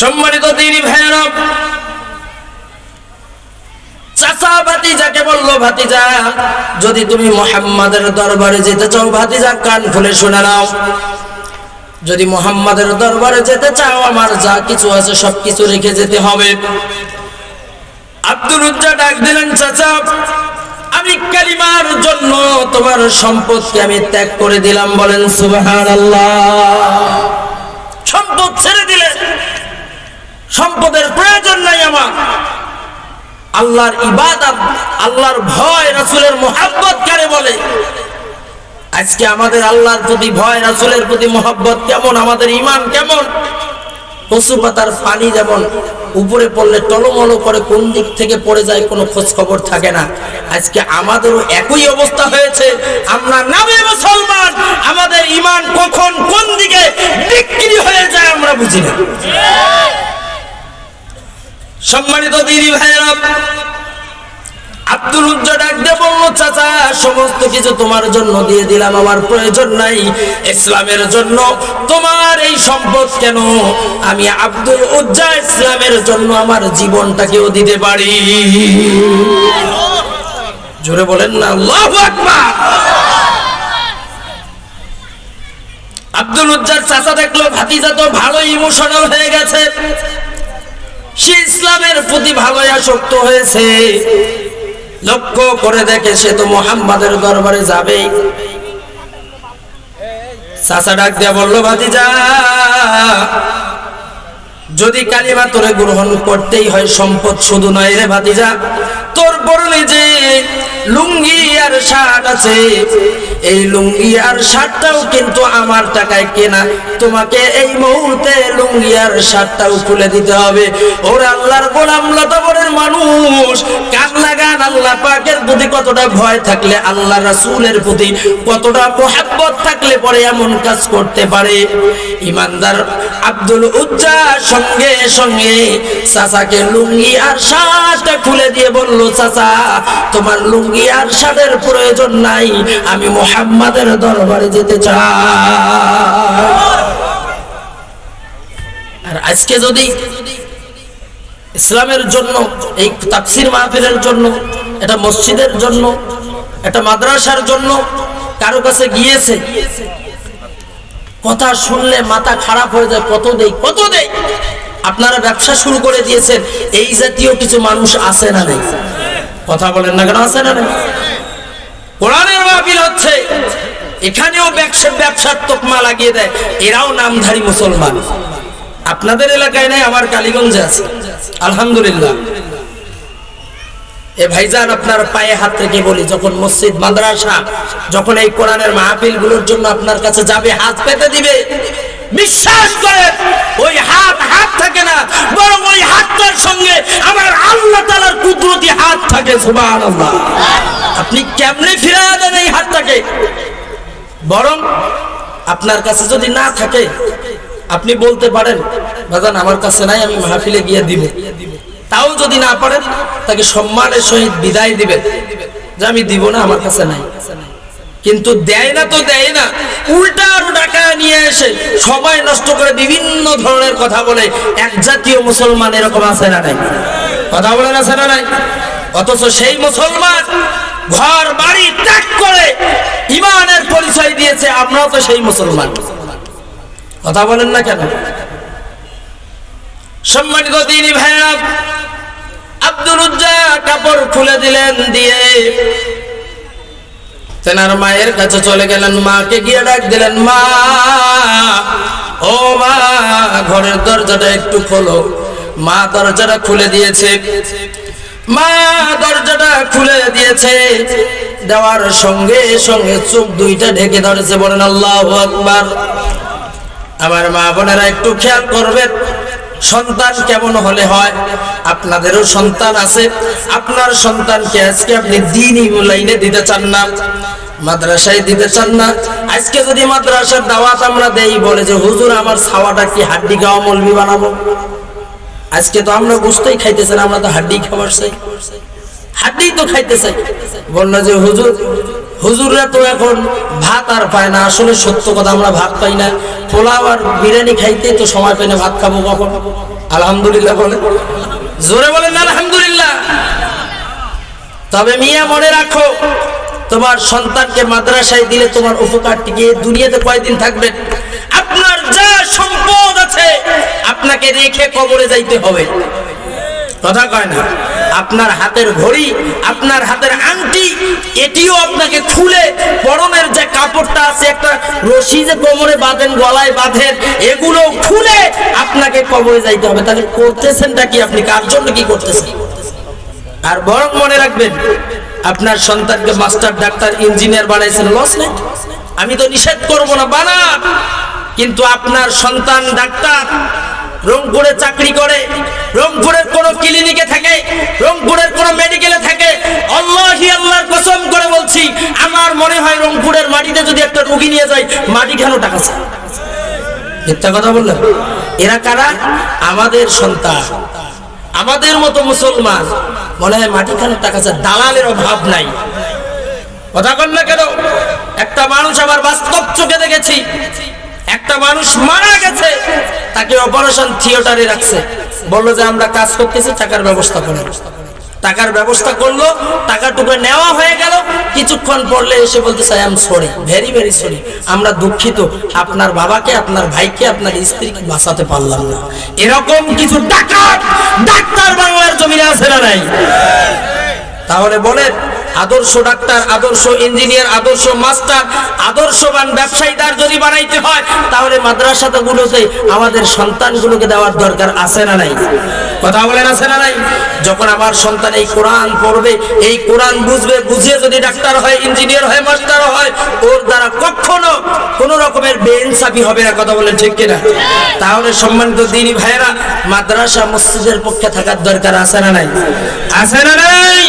সম্মানিত দিনী ভাইরা, চাচা ভাতিজাকে বলল, ভাতিজা যদি তুমি মুহাম্মাদের দরবারে যেতে চাও, ভাতিজা কান খুলে শুনে নাও, যদি মুহাম্মাদের দরবারে যেতে চাও আমার যা কিছু আছে সবকিছু রেখে যেতে হবে। আব্দুল উজ্জা ডাক দিলেন, চাচা আমি কালিমার জন্য তোমার সম্পদকে আমি ত্যাগ করে দিলাম। বলেন সুবহানাল্লাহ। সম্পদ ছেড়ে দিলেন, সম্পদের প্রয়োজন নাই আমার। আল্লাহর ইবাদত, আল্লাহর ভয়, রাসূলের মুহাব্বত কারে বলে? আজকে আমাদের আল্লাহর প্রতি ভয়, রাসূলের প্রতি মুহাব্বত কেমন? আমাদের ঈমান কেমন? কচু পাতার পানি যেমন উপরে পড়লে টলমল করে কোন দিক থেকে পড়ে যায় কোনো খোঁজ খবর থাকে না, আজকে আমাদেরও একই অবস্থা হয়েছে। আমরা নামে মুসলমান, আমাদের ঈমান কখন কোন দিকে বিক্রি হয়ে যায় আমরা বুঝি না। সম্মানিত দিনী ভাইরা, আব্দুল উজ্জা ডাক দিয়ে বলল, চাচা সমস্ত কিছু তোমার জন্য দিয়ে দিলাম, আমার প্রয়োজন নাই। ইসলামের জন্য তোমার এই সম্পদ কেন? আমি আব্দুল উজ্জা ইসলামের জন্য আমার জীবনটাকেও দিতে পারি। জোরে বলেন না আল্লাহু আকবার। আব্দুল উজ্জার চাচা দেখলো ভাতিজা তো ভালো ইমোশনাল হয়ে গেছে, সে ইসলামের প্রতি ভালো আসক্ত হয়েছে। লক্ষ্য করে দেখে সে তো মুহাম্মাদের দরবারে যাবে। চাচা ডাক দিয়া বলল, ভাতিজা যদি কালিমা তোরে গ্রহণ করতেই হয়, সম্পদ শুধু নয় রে ভাতিজা, তোর পরনে যে লুঙ্গি আর শার্ট আছে, এই লুঙ্গি আর শার্টটাও কিন্তু আমার টাকায় কেনা। তোমাকে এই মুহূর্তে লুঙ্গি আর শার্টটাও খুলে দিতে হবে। ওর আল্লাহর গোলাম লতাবরের মানুষ, কান লাগান। আল্লাহ পাকের প্রতি কতটা ভয় থাকলে, আল্লাহ রাসূলের প্রতি কতটা মুহাব্বত থাকলে পরে এমন কাজ করতে পারে। ইমানদার আব্দুল উজ্জা সঙ্গে সঙ্গে চাচাকে লুঙ্গি আর শার্টটা খুলে দিয়ে বলল, চাচা তোমার লুঙ্গি আর শার্টের প্রয়োজন নাই, আমি মুহাম্মাদের দরবারে যেতে চাই। আর আজকে যদি ইসলামের জন্য, এই তাফসীর মাহফিলের জন্য, এটা মসজিদের জন্য, এটা মাদ্রাসার জন্য কারো কাছে গিয়েছে, কথা শুনলে মাথা খারাপ হয়ে যায়, কত দেই কত দেই। আপনারা ব্যবসা শুরু করে দিয়েছেন, এই জাতীয় কিছু মানুষ আছে না নেই? কথা বলেন না কেন, আছে না নেই? কোরআনের মাহফিল হচ্ছে, এখানেও ব্যবসার তকমা লাগিয়ে দেয়, এরাও নামধারী মুসলমান। আপনাদের এলাকায় নাই, আমার কালীগঞ্জে আছে আলহামদুলিল্লাহ। এ ভাইজান আপনার পায়ে হাত রেখে বলি, যখন মসজিদ মাদ্রাসা, যখন এই কোরআনের মাহফিল গুলোর জন্য আপনার কাছে যাবে, হাত পেতে দিবে, বিশ্বাস করেন ওই হাত হাত থাকে না, বরং ওই হাতটার সঙ্গে আমার আল্লাহ তাআলার কুদরতি হাত থাকে। সুবহানাল্লাহ। আপনি কেমনে ফিরিয়ে দেন এই হাতটাকে? বরং আপনার কাছে যদি না থাকে, আপনি বলতে পারেন, বাজান আমার কাছে নাই, আমি মাহফিলে গিয়ে দিব। তাও যদি না পারেন, তাকে সম্মানের সহিত বিদায় দিবেন যে আমি দিব না, আমার কাছে নাই। কিন্তু দেয় না তো দেয় না, উল্টা আরো টাকা নিয়ে এসে সময় নষ্ট করে বিভিন্ন ধরনের কথা বলে। এক জাতীয় মুসলমান এরকম আছে না নাই? কথা বলেন আছে না নাই? অথচ সেই মুসলমান ঘর বাড়ি ত্যাগ করে ঈমানের পরিচয় দিয়েছে। আমরাও তো সেই মুসলমান। কথা বলেন না কেন? সম্মানিত দিনী ভাইরা, আব্দুল উজ্জা কাপড় খুলে দিলেন, দিয়ে তেনার মায়ের কাছে চলে গেলেন। মাকে গিয়ে ডাক দিলেন, মা ও মা, ঘরের দরজাটা একটু খোলো। মা দরজাটা খুলে দিয়েছে। মা দরজাটা খুলে দিয়েছে, দেওয়ার সঙ্গে সঙ্গে চোখ দুইটা ঢেকে ধরেছে। বলেন আল্লাহু আকবার। আমার মা বোনেরা একটু খেয়াল করবেন, সন্তান কেমন হলে হয়? আপনাদেরও সন্তান আছে, আপনার সন্তানকে আজকে আপনি দ্বীনি লাইনে দিতে চান না, মাদ্রাসায় দিতে চান না। আজকে যদি মাদ্রাসার দাওয়াত আমরা দেই, বলে যে হুজুর আমার ছাওয়াটা কি হাড্ডি খাওয়া মৌলবি বানাবো? আজকে তো আমরা গোশতই খাইতেছি না, আমরা তো হাড্ডি খাবার চাই, হাড্ডি তো খাইতে চাই। বললো যে হুজুর হুজুররা তো এখন ভাত আর পায় না। আসলে সত্য কথা, আমরা ভাত পাই না। পোলাও আর বিরিয়ানি খাইতে তো সময় পাই না, ভাত খাবো কখন? আলহামদুলিল্লাহ বলেন, জোরে বলেন না আলহামদুলিল্লাহ। তবে মিয়া মনে রাখো, তোমার সন্তানকে মাদ্রাসায় দিলে তোমার উপকার টিকে দুনিয়াতে কয়দিন থাকবেন? আপনার যা সম্পদ আছে আপনাকে রেখে কবরে যাইতে হবে, কথা কয় না? আপনার হাতের ঘড়ি, আপনার হাতের আংটি, এটিও আপনাকে খুলে, পরনের যে কাপড়টা আছে, একটা রশি যে কোমরে বাঁধেন, গলায় বাঁধেন, এগুলো খুলে আপনাকে কবরে যাইতে হবে। তাহলে করতেছেনটা কি? আপনি কার জন্য কি করতেছেন? আর বরং মনে রাখবেন, আপনার সন্তানকে মাস্টার, ডাক্তার, ইঞ্জিনিয়ার বানাইছেন, লস নেই। আমি তো নিষেধ করব না, বানান। কিন্তু আপনার সন্তান ডাক্তার, রংপুরে চাকরি করে, রংপুরের কোন ক্লিনিকে থাকে, রংপুরের কোন মেডিকেলে থাকে, আল্লাহি আল্লাহর কসম করে বলছি, আমার মনে হয় রংপুরের মাটিতে যদি একটা রোগী নিয়ে যায়, মাটি কেন টাকা চায়? মিথ্যা কথা বললেন। এরা কারা? আমাদের সন্তান, আমাদের মতো মুসলমান। মনে হয় মাটি কেন টাকা চায়? দালালের অভাব নাই, কথা বল না কেন? একটা মানুষ আমার বাস্তব চোখে দেখেছি, একটা মানুষ মারা গেছে, তাকে অপারেশন থিয়েটারে রাখছে, বললো যে আমরা কাজ করতেছি, টাকার ব্যবস্থা করো। টাকার ব্যবস্থা করলো, টাকাটুকু নেওয়া হয়ে গেল। কিছুক্ষণ পরলে এসে বলতেছে, I am sorry, very very sorry, আমরা দুঃখিত, আপনার বাবাকে, আপনার ভাইকে, আপনার স্ত্রীকে বাঁচাতে পারলাম না। এরকম কিছু ডাকাত ডাক্তার বাংলার জমিনে আছে না নাই? তাহলে বলেন, আদর্শ ডাক্তার, আদর্শ ইঞ্জিনিয়ার, আদর্শ মাস্টার, আদর্শবান ব্যবসায়ীদার যদি বানাইতে হয়, তাহলে মাদ্রাসাগুলোতে আমাদের সন্তানগুলোকে দেওয়ার দরকার আছে না নাই? কথা বলেন, আছে না নাই? যখন আমার সন্তান এই কোরআন পড়বে, এই কোরআন বুঝবে, বুঝিয়ে যদি ডাক্তার হয়, ইঞ্জিনিয়ার হয়, মাস্টার হয়, ওর দ্বারা কখনো কোন রকমের বেইনসাফি হবে না। কথা বলেন ঠিক কিনা? তাহলে সম্মানিত দ্বীনি ভাইয়েরা, মাদ্রাসা মসজিদের পক্ষে থাকার দরকার আছে না নাই? আছে না নাই?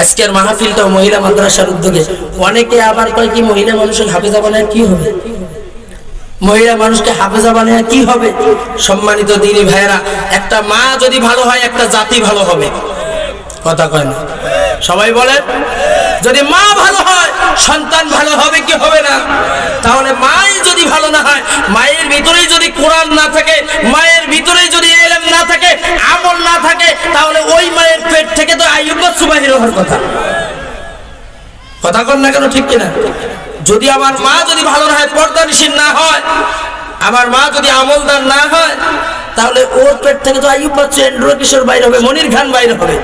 আজকের মাহফিলটাও মহিলা মাদ্রাসার উদ্যোগে। অনেকে আবার কয় কি, মহিলা মানুষকে হাফেজা বানায় কি হবে? মহিলা মানুষকে হাফেজা বানায় কি হবে? সম্মানিত দ্বীনি ভাইয়েরা, একটা মা যদি ভালো হয়, একটা জাতি ভালো হবে। কথা কয় না? সবাই বলেন, যদি মা ভালো হয়, সন্তান ভালো হবে কি হবে না? তাহলে মাই যদি ভালো না হয়, মায়ের ভিতরেই যদি কোরআন না থাকে, মায়ের ভিতরেই যদি ইলম না থাকে, আমল না থাকে, তাহলে ওই মায়ের পেট থেকে তো আইয়ুব বাচ্চা বাহির হওয়ার কথা। কথা কন না কেন, ঠিক কিনা? যদি আমার মা যদি ভালো না হয়, পর্দানিশীল না হয়, আমার মা যদি আমলদার না হয়, তাহলে ওর পেট থেকে তো আইয়ুব বাচ্চা, এন্ড্রো কিশোর বাইর হবে, মনির খান বাইর হবে,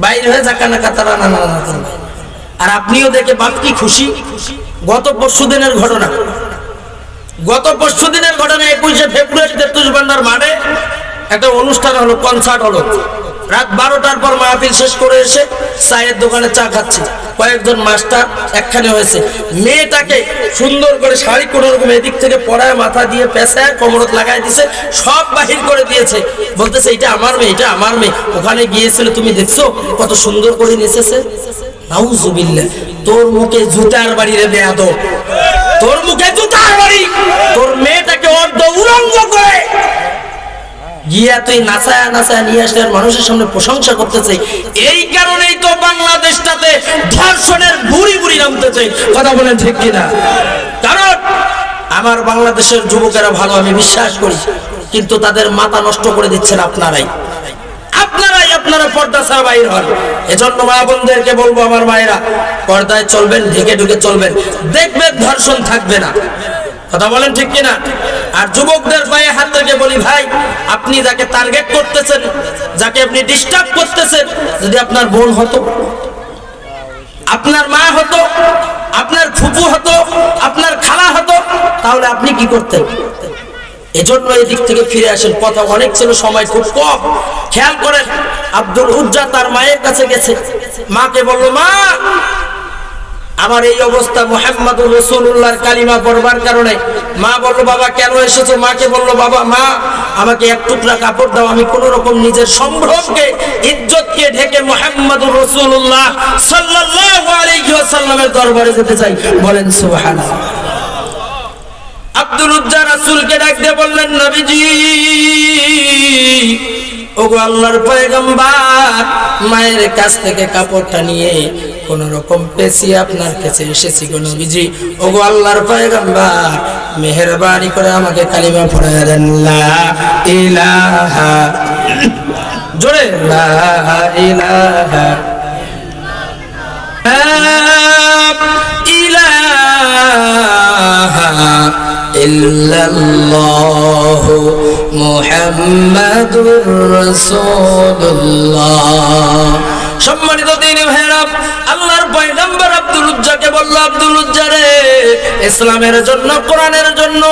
বাইর হয়ে জাকানা কাতারা নানা নানা করবে। আর আপনিও দেখে বাপ কি খুশি। গত পরশুদিনের ঘটনা, 21শে ফেব্রুয়ারিতে তুষবান্ডার মাঠে একটা অনুষ্ঠান হলো, কনসার্ট হলো। রাত 12টার পর মাহফিল শেষ করে এসে চায়ের দোকানে চা খাচ্ছি, কয়েকজন মাস্টার একখানে হয়েছে। মেয়েটাকে সুন্দর করে শাড়ি কোনো রকম এদিক থেকে পরায়, মাথা দিয়ে পেঁচায় কোমরত লাগাই দিছে, সব বাহির করে দিয়েছে। বলতেছে, এটা আমার মেয়ে, এটা আমার মেয়ে। ওখানে গিয়েছিল, তুমি দেখছো কত সুন্দর করে নেচেছে। নাউজুবিল্লাহ, তোর মুখে জুতার বাড়ি রে বেয়াদব, তোর মুখে জুতার বাড়ি। তোর মেয়েটাকে অর্ধ উলঙ্গ করে গিয়া তুই নাচায়া নাচায়া নিয়ে আসলে মানুষের সামনে প্রশংসা করতেছে। এই কারণেই তো বাংলাদেশটাতে ধর্ষণের বুড়ি বুড়ি নামতেছে। কথা বলেন ঠিক কিনা? কারণ আমার বাংলাদেশের যুবকেরা ভালো, আমি বিশ্বাস করি, কিন্তু তাদের মাথা নষ্ট করে দিচ্ছেন আপনারাই। আপনারা পর্দা ছাড়া বাইর হন। এজন্য মা বোনদেরকে বলবো, আমার মায়েরা, পর্দায় চলবেন, ঢেকে ঢুকে চলবেন, দেখবেন ধর্ষণ থাকবে না। কথা বলেন ঠিক কিনা? আর যুবকদের পায়ে হাত রেখে বলি, ভাই, আপনি যাকে টার্গেট করতেছেন, যাকে আপনি ডিস্টার্ব করতেছেন, যদি আপনার বোন হতো, আপনার মা হতো, আপনার ফুপু হতো, আপনার খালা হতো, তাহলে আপনি কি করতেন? এজন্য এই দিক থেকে ফিরে আসেন। কথা অনেক ছিল, সময় খুব কম। খেয়াল করেন, আব্দুল উজ্জা তার মায়ের কাছে গেছে, মাকে বলল, মা, আমার এই অবস্থা মুহাম্মদুর রাসূলুল্লাহর কালিমা পড়বার কারণে। মা বলল, বাবা কেন এসেছো? মাকে বলল, বাবা, মা, আমাকে এক টুকরা কাপড় দাও, আমি কোন রকম নিজের সম্ভ্রমকে, ইজ্জতকে ঢেকে মুহাম্মদুর রাসূলুল্লাহ সাল্লাল্লাহু আলাইহি ওয়াসাল্লামের দরবারে যেতে চাই। বলেন সুবহানাল্লাহ। আব্দুল উজ্জা রাসূলকে ডাক দিয়ে বললেন, নবীজি, ওগো আল্লাহর পয়গম্বর, মায়ের কাছ থেকে কাপড়টা নিয়ে কোন রকম পেঁচিয়ে আপনার কাছে এসেছি গো নবীজি। ওগো আল্লাহর পয়গম্বর, মেহেরবানি করে আমাকে কালিমা পড়ায়া দেন, লা ইলাহা, জোরে লা ইলাহা ইল্লাল্লাহু মুহাম্মাদুর রাসূলুল্লাহ। সম্মানিত দিনী ভাইরা, আল্লাহর পয়গম্বর আব্দুল উজ্জাকে বলল, আব্দুল উজ্জা রে, ইসলামের জন্য, কোরআনের জন্য,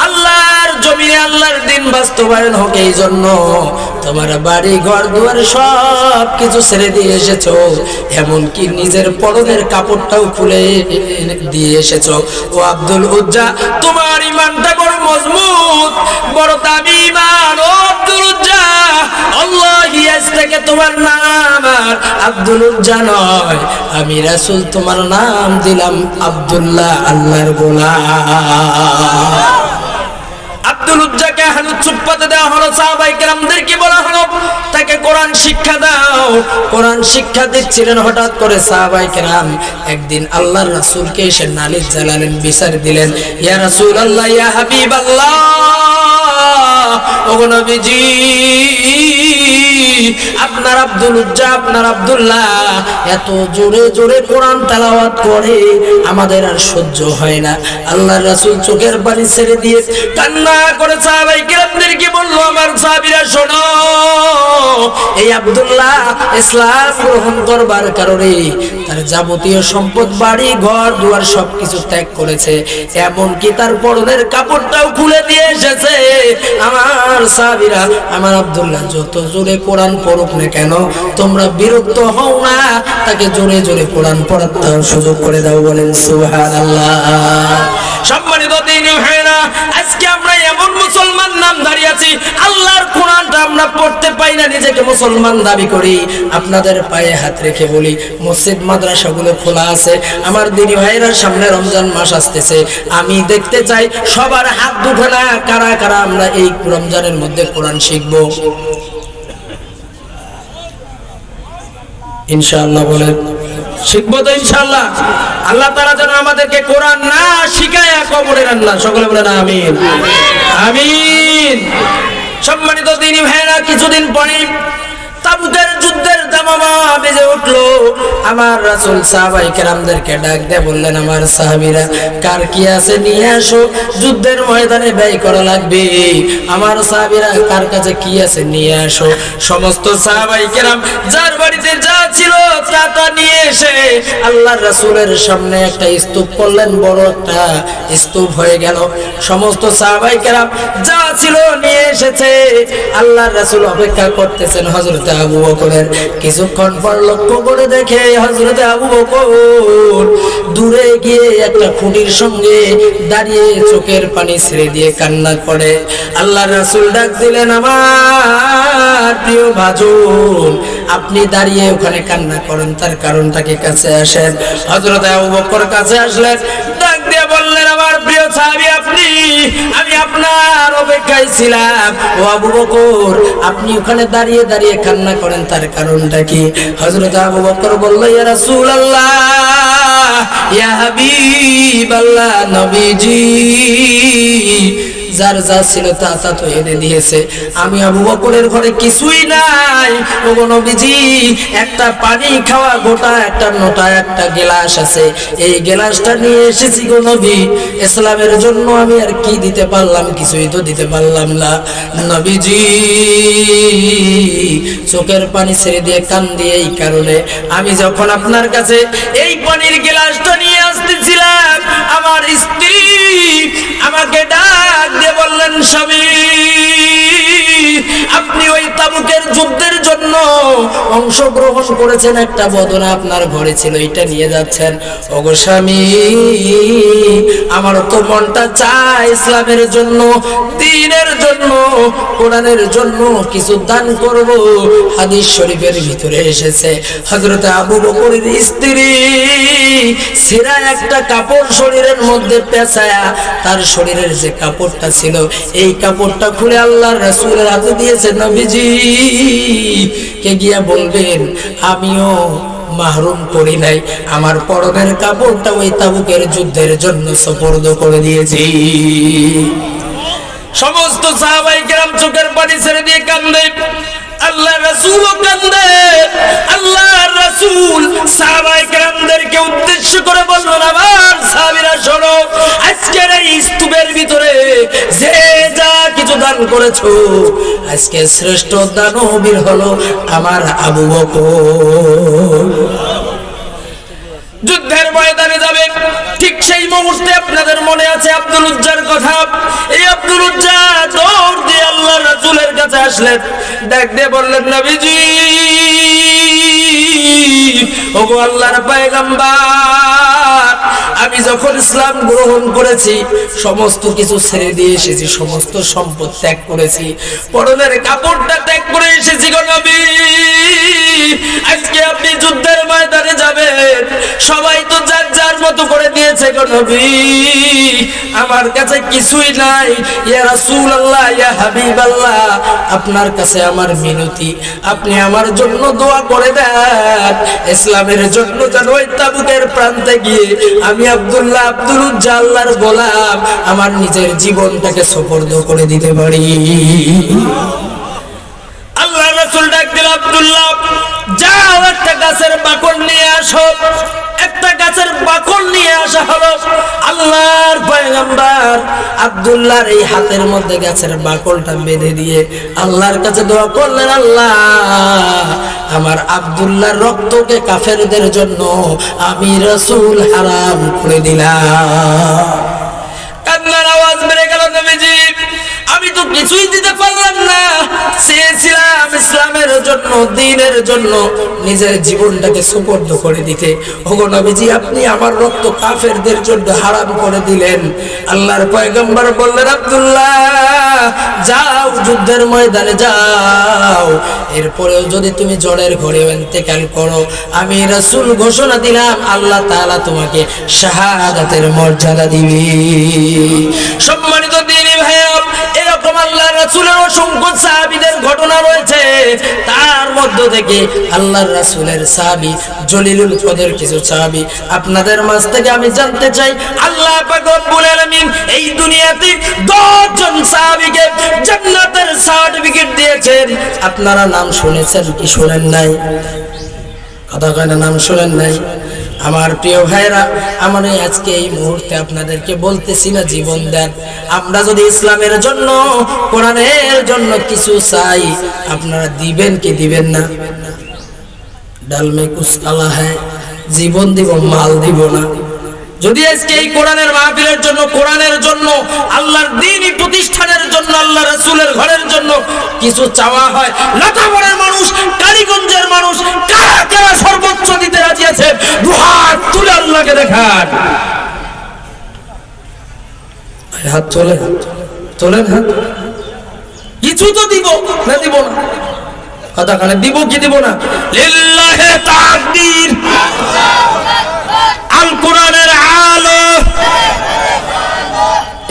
আল্লাহর জমিনে আল্লাহর দ্বীন বাস্তবায়ন হোক, এই জন্য তোমার বাড়ি ঘর দুয়ার সব কিছু ছেড়ে দিয়ে এসেছো, এমনকি নিজের পরনের কাপড়টাও খুলে দিয়ে এসেছো। ও আব্দুল উজ্জা, তোমার ঈমানটা বড় মজবুত, বড় দামি ঈমান। ও আব্দুল উজ্জা, আল্লাহি আজ থেকে তোমার নাম আর আব্দুল উজ্জা নয়, আমি রাসূল তোমার নাম দিলাম আব্দুল্লাহ, আল্লাহর গোলাম। আব্দুল উজ্জাকে হালুত চুপ্পাতে দেওয়া হলো, সাহাবায়ে কেরামদেরকে বলা হলো তাকে কোরআন শিক্ষা দাও। কোরআন শিক্ষা দিচ্ছিলেন, হঠাৎ করে সাহাবায়ে কেরাম একদিন আল্লাহর রাসূলকে এসে নালিশ জানালেন, বিচার দিলেন, ইয়া রাসূলুল্লাহ, ইয়া হাবিবাল্লাহ, ওগো নবীজি, আপনার আব্দুল উজ্জা, আপনার আব্দুল্লাহ এত জোরে জোরে কোরআন তেলাওয়াত করে আমাদের আর সহ্য হয় না। আল্লাহর রাসূল চোখের পানি ছেড়ে দিয়ে কান্না করে সাহাবায়ে কেরামদেরকে বলল, আমার সাহাবীরা শোনো, এই আব্দুল্লাহ ইসলাম গ্রহণ করবার কারণে তার যাবতীয় সম্পদ, বাড়ি ঘর দুয়ার সবকিছু ত্যাগ করেছে, এমনকি তার পরনের কাপড়টাও খুলে দিয়ে এসেছে। আমার সাহাবীরা, আমার আব্দুল্লাহ যত জোরে কোরআন পড়ুক না কেন, তোমরা বিরক্ত হও না, তাকে জোরে জোরে কোরআন পড়াতে সুযোগ করে দাও, বলেন সুবহানাল্লাহ। সম্মানিত দিনী ভাইরা, আজকে আমরা এমন মুসলমান নাম দাঁড়িয়ে আছি, আল্লাহর কোরআনটা আমরা পড়তে পাই না, নিজেকে মুসলমান দাবি করি। আপনাদের পায়ে হাত রেখে বলি, মসজিদ মাদ্রাসাগুলো খোলা আছে, আমার দিনী ভাইরা, সামনে রমজান মাস আসতেছে, আমি দেখতে চাই সবার হাত দুটো না, কারা কারা আমরা এই রমজানের মধ্যে কোরআন শিখবো ইনশাআল্লাহ? বলেন শিখবো তো ইনশাআল্লাহ? আল্লাহ তাআলা যেন আমাদেরকে কোরআন না শিখায়া কবরে রান্না, সকলে বলেন আমিন, আমিন। সম্মানিত দিনী ভাইরা, কিছুদিন পরে তাবুকের যুদ্ধের দামামা বেজে উঠলো। আমার রাসূল সাহাবায়ে কেরামদেরকে ডাক দিয়ে বললেন, আমার সাহাবীরা, কার কি আছে নিয়ে আসো, যুদ্ধের ময়দানে ব্যয় করা লাগবে। আমার সাহাবীরা, কার কাছে কি আছে নিয়ে আসো। সমস্ত সাহাবায়ে কেরাম যার বাড়িতে যা ছিল তা নিয়ে এসে আল্লাহর রাসূলের সামনে একটা স্তূপ করলেন, বড় একটা স্তূপ হয়ে গেল। সমস্ত সাহাবায়ে কেরাম যা ছিল নিয়ে এসেছে। আল্লাহর রাসূল অপেক্ষা করতেছেন হযরত আবু বকরের। কিছুক্ষণ পর লক্ষ্য করে দেখে হযরত আবু বকর দূরে গিয়ে একটা খুঁটির সঙ্গে দাঁড়িয়ে চোখের পানি ছেড়ে দিয়ে কান্না করে। আল্লাহর রাসূল ডাক দিলেন, আমার প্রিয় ভাজন, আপনি দাঁড়িয়ে ওখানে কান্না করেন, তার কারণটা কি? কাছে আসেন। হযরত আবু বকর কাছে আসলেন, ডাক দিয়ে বললেন, আমার প্রিয় সাহাবী, আপনি, আমি আপনার অপেক্ষায় ছিলাম। ও আবু বকর, আপনি ওখানে দাঁড়িয়ে দাঁড়িয়ে কান্না করেন, তার কারণটা কি? হযরত আবু বকর বলল, ইয়া রাসূলুল্লাহ, ইয়া হাবিবাল্লাহ, নবীজি, যার যা ছিল তা তো এনে দিয়েছে, আমি আবু বকরের ঘরে কিছুই নাই। ওগো নবীজি, একটা পানি খাওয়া গোটা একটা নোটা একটা গ্লাস আছে, এই গ্লাসটা নিয়ে এসেছি গো নবী। ইসলামের জন্য আমি আর কি দিতে পারলাম? কিছুই তো দিতে পারলাম না। নবীজি চোখের পানি ছেড়ে দিয়ে কান দিয়ে, এই কারণে আমি যখন আপনার কাছে এই পানির গ্লাসটা নিয়ে আসতেছিলাম, আমার স্ত্রী আমাকে ডাক দিয়ে বললেন, স্বামী, আপনি ওই তাবুকের যুদ্ধের জন্য অংশগ্রহণ করেছেন, একটা বদনা আপনার ঘরে ছিল, এটা নিয়ে যাচ্ছেন। ওগো স্বামী, আমার তো মনটা চায় ইসলামের জন্য, দ্বীনের জন্য কোরআনের জন্য কিছু দান করব। হাদিস শরীফের ভিতরে এসেছে হযরত আবু বকরের স্ত্রী ছেঁড়া একটা কাপড় শরীরের মধ্যে পেঁচায়া, তার শরীরের যে কাপড়টা ছিল এই কাপড়টা খুলে আল্লাহর রাসূলের হাতে দিয়েছে। নবীজি কে গিয়া বলবেন আমিও মাহরুম করি নাই, আমার পরনের কাপড়টা ওই তাবুকের যুদ্ধের জন্য সুপর্দ করে দিয়েছি। সমস্ত সাহাবায়ে কেরাম চোখের পানি ছেড়ে দিয়ে কান্দে, আল্লাহর রাসূলও কান্দে। আল্লাহর রাসূল সাহাবায়ে কেরামদেরকে উদ্দেশ্য করে বললেন, আমার সাহাবীরা শোনো, আজকের এই স্তূপের ভিতরে যে যা কিছু দান করেছো, আজকে শ্রেষ্ঠ দানবীর হলো আমার আবু বকর। যুদ্ধের ময়দানে যাবে, ঠিক সেই মুহূর্তে আপনাদের মনে আছে আব্দুল উজ্জার কথা। এই আব্দুল উজ্জা দৌড় দিয়ে আল্লাহর রাসূলের কাছে আসলেন, ডাক দিয়ে বললেন, নবীজি ওগো আল্লাহর পয়গম্বর, আমি যখন ইসলাম গ্রহণ করেছি সমস্ত কিছু ছেড়ে দিয়ে এসেছি, সমস্ত সম্পদ ত্যাগ করেছি, পরনের কাপড়টা ত্যাগ করে এসেছি গো নবী। আজকে আপনি যুদ্ধের ময়দানে যাবেন, সবাই তো যার যার মতো করে দিয়েছে গো নবী, আমার কাছে কিছুই নাই। ইয়া রাসূলুল্লাহ, ইয়া হাবিবাল্লাহ, আপনার কাছে আমার মিনতি, আপনি আমার জন্য দোয়া করে দেন, ইসলামের জন্য যেন ওই তাবুকের প্রান্তে গিয়ে আমি আব্দুল্লাহ আব্দুল উজ্জা আল্লাহর গোলাম আমার নিজের জীবনটাকে সুপর্দ করে দিতে পারি। আল্লাহর রাসূল ডাক দিল, আব্দুল্লাহ যাও একটা গাছের বাকল নিয়ে আসো। একটা গাছের বাকল নিয়ে আসা হলো। আল্লাহর পয়গম্বর আব্দুল্লাহর এই হাতের মধ্যে গাছের বাকলটা বেঁধে দিয়ে আল্লাহর কাছে দোয়া করলেন, আল্লাহ আমার আব্দুল্লাহর রক্তকে কাফেরদের জন্য আমি রাসূল হারাম করে দিলাম। কান্নার আওয়াজ বেড়ে গেল, নবীজি আমি তো কিছুই দিতে পারলাম না, চেয়েছিলাম ইসলামের জন্য, দ্বীনের জন্য নিজের জীবনটাকে সুপর্দ করে দিতে। ওগো নবীজি আপনি আমার রক্ত কাফেরদের জন্য হারাম করে দিলেন। আল্লাহর পয়গম্বর বললেন, আব্দুল্লাহ যাও যুদ্ধের ময়দানে যাও, এরপরেও যদি তুমি জড়ের ঘরে ইন্তেকাল করো, আমি রাসূল ঘোষণা দিলাম আল্লাহ তাআলা তোমাকে শাহাদাতের মর্যাদা দিবে। সম্মানিত দ্বীনী ভাইরা, এরকম আল্লাহর রাসূলের অসংখ্য সাহাবীদের ঘটনা রয়েছে। তার মধ্য থেকে আল্লাহর রাসূলের সাহাবী জলিলুল কদর কিছু সাহাবী আপনাদের মাঝ থেকে আমি জানতে চাই। আল্লাহ পাক রব্বুল আলামিন এই দুনিয়াতে 10 জন সাহাবীকে জান্নাতের সার্টিফিকেট দিয়েছেন। আপনারা নাম শুনেছেন কি শুনেন নাই? কথা কয় না, নাম শুনেন নাই? আমার প্রিয় ভাইরা, আমার আজকে এই মুহূর্তে আপনাদেরকে বলতেছি না জীবন দেন। আমরা যদি ইসলামের জন্য, কোরআনের জন্য কিছু চাই, আপনারা দিবেন কি দিবেন না? ডাল মে কুছ কালা হ্যায়, জীবন দিব মাল দিব না। যদি আজকে এই কোরআনের মাহফিলের জন্য, কোরআনের জন্য, আল্লাহর দ্বীনি প্রতিষ্ঠানের জন্য, আল্লাহ রাসূলের ঘরের জন্য কিছু চাওয়া হয়, লতাবরের মানুষ, কালীগঞ্জের মানুষ কারা কারা সর্বোচ্চ দিতে রাজি আছে? দুহাত তুলে আল্লাহকে দেখান। হাত তোলেন, তোলেন হাত। কিছু তো দিব না, দিব না? কথা কানে দিব কি দিব না? লিল্লাহি তাকবীর, আল কোরআনের আলো।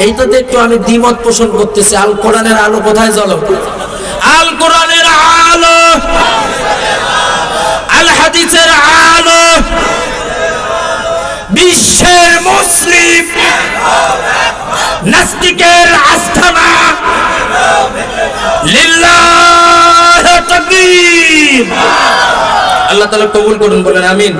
এই তো একটু আমি দ্বিমত পোষণ করতেছি, আল কোরআনের আলো কোথায় জ্বলো? আল কোরআনের আলো, আল হাদিসের আলো, বিশ্বের মুসলিম নাস্তিকের আস্থানা। লিল্লাহি তাকবীর। আল্লাহ তাআলা কবুল করুন, বলেন আমিন।